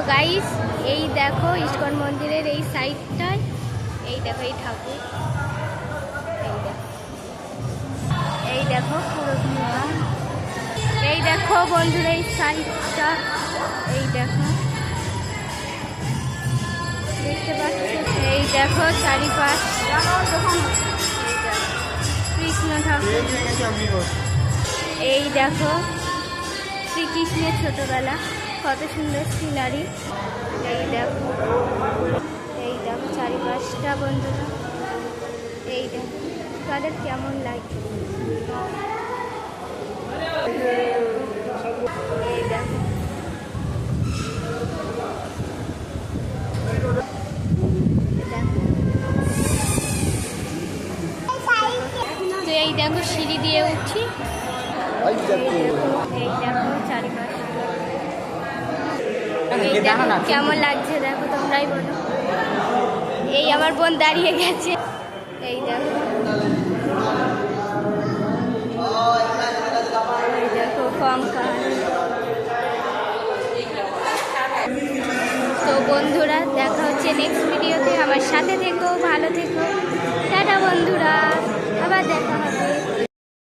Guys এই দেখো ISKCON মন্দিরের এই সাইডটায় এই দেখো এই ঠাকুর এই দেখো পুরো ভিউটা এই দেখো বন্ধুরা এই সাইডটা এই দেখো দেখতে পাচ্ছ এই দেখো চারিপাশ কৃষ্ণ ঠাকুর এই দেখো শ্রীকৃষ্ণের ছোটবেলা কত সুন্দর সিনারি এই দেখো চারিপাশটা বন্ধুরা এই দেখো তাদের কেমন লাগে এই দেখো তো এই দেখো সিঁড়ি দিয়ে উঠছি এই দেখো চারিপাশ এই দেখো কেমন লাগছে দেখো তোমরাই বলো এই আমার বোন দাঁড়িয়ে গেছে এই দেখো এই দেখো কঙ্কাল তো বন্ধুরা দেখা হচ্ছে নেক্সট ভিডিওতে আমার সাথে থেকো ভালো থেকো টাটা বন্ধুরা আবার দেখা হবে।